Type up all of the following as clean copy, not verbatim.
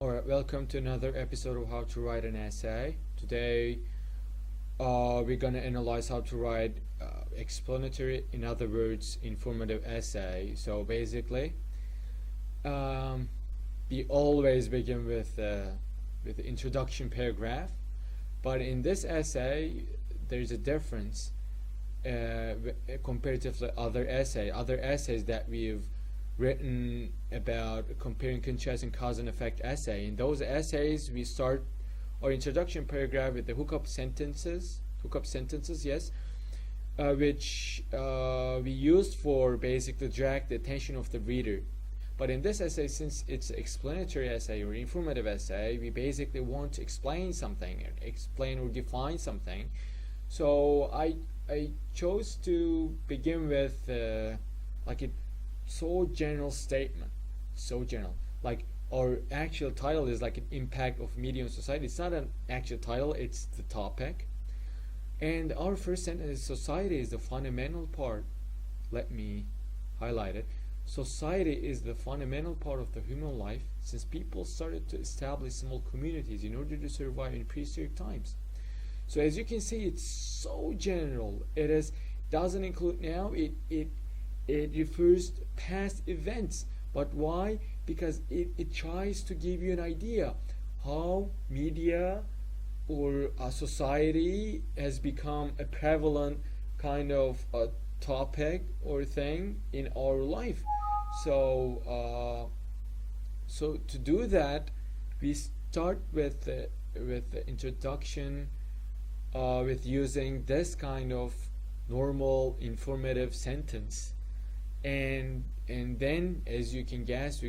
Alright, welcome to another episode of How to Write an Essay. Today, we're gonna analyze how to write explanatory, in other words, informative essay. So basically, we always begin with the introduction paragraph, but in this essay, there's a difference comparatively other essays that we've written about comparing, contrasting, cause and effect essay. In those essays, we start our introduction paragraph with the hookup sentences, yes, which we used for basically drag the attention of the reader. But in this essay, since it's an explanatory essay or informative essay, we basically want to explain something, explain or define something. So I chose to begin with like a so general statement, so general. Like our actual title is like an impact of media on society. It's not an actual title; it's the topic. And our first sentence is society is the fundamental part. Let me highlight it. Society is the fundamental part of the human life since people started to establish small communities in order to survive in prehistoric times. So as you can see, it's so general. It doesn't include now. It refers to past events. But why? Because it tries to give you an idea how media or a society has become a prevalent kind of a topic or thing in our life. So to do that, we start with the introduction, with using this kind of normal informative sentence, and then, as you can guess,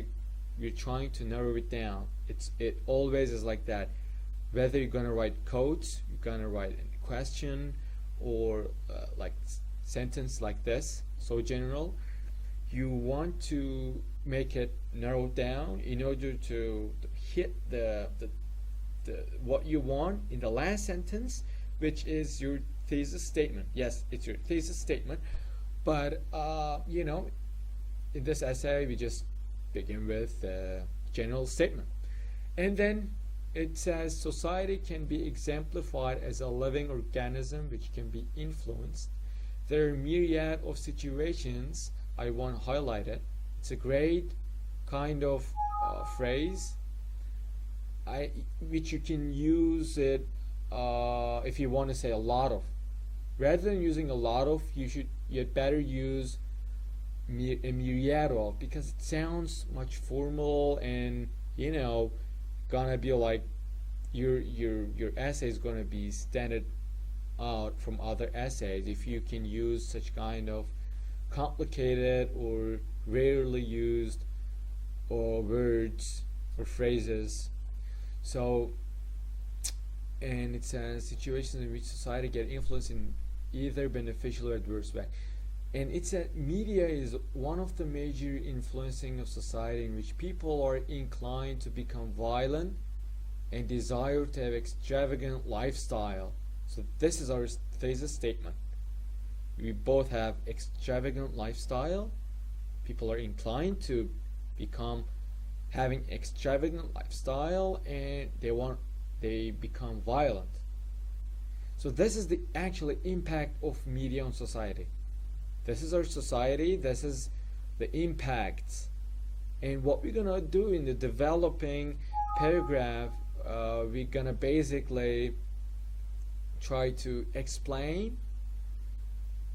we're trying to narrow it down. It always is like that. Whether you're gonna write quotes, you're gonna write a question, or like sentence like this, so general, you want to make it narrowed down in order to hit the what you want in the last sentence, which is your thesis statement. Yes, it's your thesis statement, but in this essay we just begin with the general statement, and then it says society can be exemplified as a living organism which can be influenced. There are myriad of situations. I want to highlight it. It's a great kind of phrase, which you can use it if you want to say a lot of. Rather than using a lot of, you'd better use a myriad of, because it sounds much formal and gonna be like your essay is gonna be standard out from other essays if you can use such kind of complicated or rarely used or words or phrases. So, and it says situations in which society get influenced in either beneficial or adverse way. And it said media is one of the major influencing of society in which people are inclined to become violent and desire to have extravagant lifestyle. So this is our thesis statement. We both have extravagant lifestyle. People are inclined to become having extravagant lifestyle, and they become violent. So this is the actual impact of media on society. This is our society. This is the impacts. And what we're gonna do in the developing paragraph, we're gonna basically try to explain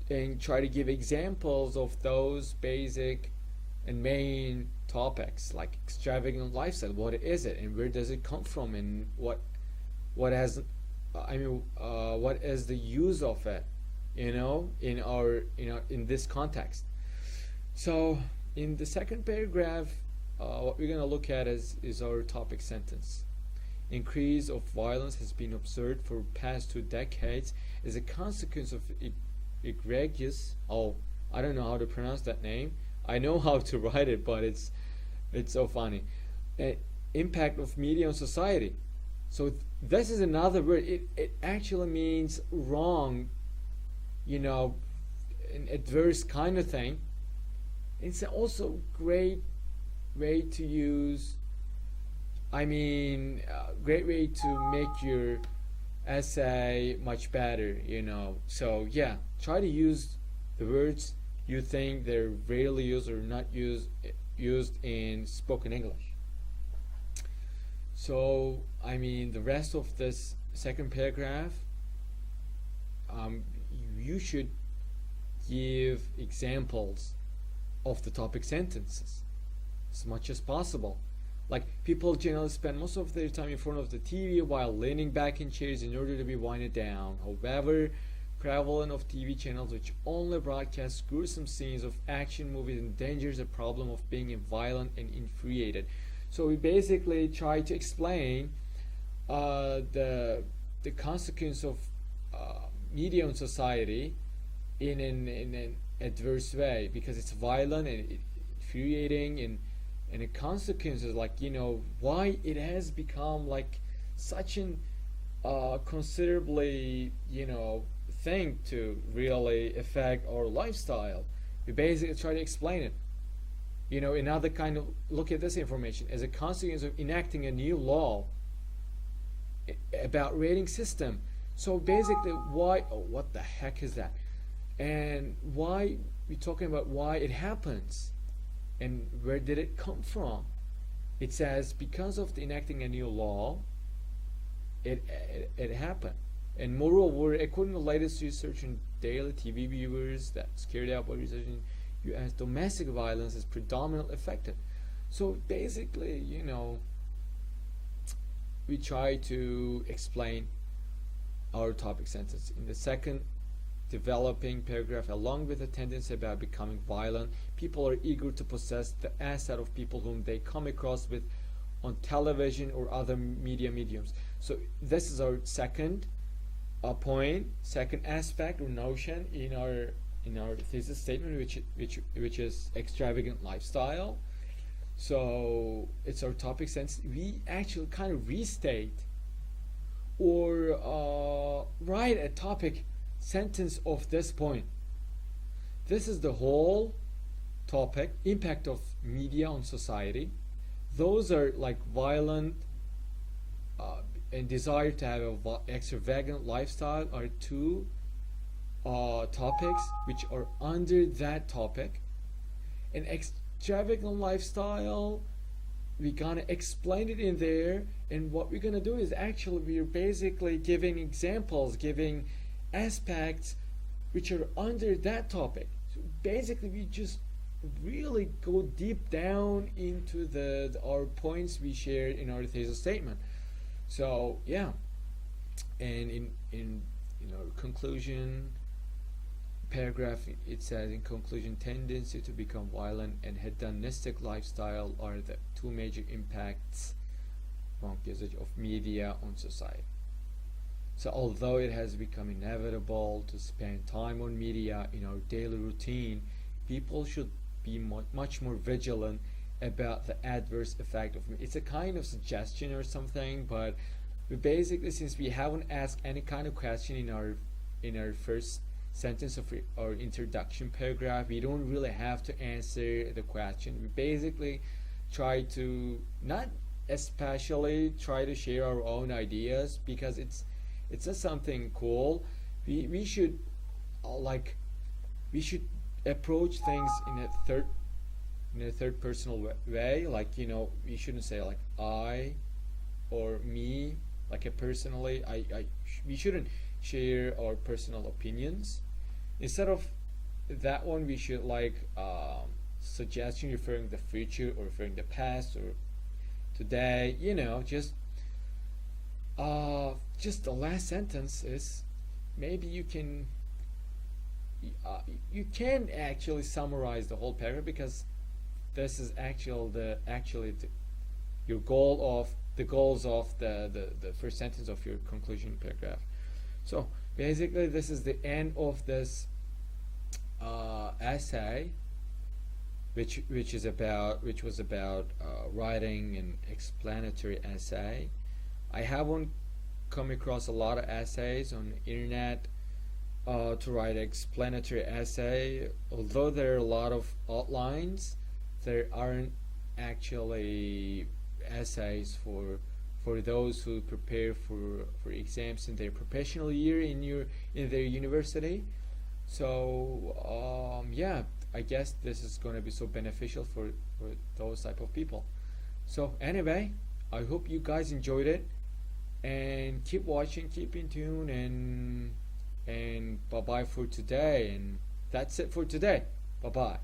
and try to give examples of those basic and main topics, like extravagant lifestyle. What is it, and where does it come from, and what is the use of it, in this context. So in the second paragraph, what we're going to look at is our topic sentence. Increase of violence has been observed for past 2 decades as a consequence of egregious, I don't know how to pronounce that name. I know how to write it, but it's so funny. Impact of media on society. So this is another word. It actually means wrong, an adverse kind of thing. It's also great way to use great way to make your essay much better, So yeah, try to use the words you think they're rarely used or not used in spoken English. So the rest of this second paragraph, you should give examples of the topic sentences as much as possible. Like, people generally spend most of their time in front of the TV while leaning back in chairs in order to be winded down. However, prevalence of TV channels which only broadcast gruesome scenes of action movies endangers the problem of being violent and infuriated. So we basically try to explain the consequence of media on society in an adverse way, because it's violent and infuriating, and the consequences, why it has become like such an considerably thing to really affect our lifestyle. We basically try to explain it. Another kind of look at this information as a consequence of enacting a new law about rating system. So basically, why? Oh, what the heck is that? And why we're talking about why it happens, and where did it come from? It says because of the enacting a new law, it happened. And moreover, according to the latest research in daily TV viewers that's carried out by research in U.S., domestic violence is predominantly affected. So basically, we try to explain our topic sentence. In the second developing paragraph, along with a tendency about becoming violent, people are eager to possess the asset of people whom they come across with on television or other media mediums. So this is our second point, second aspect or notion in our thesis statement, which is extravagant lifestyle. So it's our topic sense. We actually kind of restate or write a topic sentence of this point. This is the whole topic, impact of media on society. Those are like violent and desire to have an extravagant lifestyle are two topics which are under that topic. An extravagant lifestyle, we're gonna explain it in there, and what we're gonna do is actually we're basically giving examples, giving aspects which are under that topic. So basically we just really go deep down into our points we shared in our thesis statement. So yeah, and in our conclusion paragraph, it says, in conclusion, tendency to become violent and hedonistic lifestyle are the two major impacts from usage of media on society. So although it has become inevitable to spend time on media in our daily routine, people should be much more vigilant about the adverse effect of media. It's a kind of suggestion or something, but we basically, since we haven't asked any kind of question in our first sentence of our introduction paragraph, we don't really have to answer the question. We basically try to not especially try to share our own ideas, because it's just something cool. We should approach things in a third personal way. We shouldn't say like I or me, like a personally. We shouldn't share our personal opinions. Instead of that one, we should suggestion referring the future or referring the past or today. Just the last sentence is maybe you can actually summarize the whole paragraph, because this is your goals of the first sentence of your conclusion paragraph. So basically, this is the end of this essay, which was about writing an explanatory essay. I haven't come across a lot of essays on the internet to write an explanatory essay. Although there are a lot of outlines, there aren't actually essays for those who prepare for exams in their professional year in their university. So yeah, I guess this is going to be so beneficial for those type of people. So anyway, I hope you guys enjoyed it, and keep watching, keep in tune, and bye bye for today. And that's it for today. Bye bye.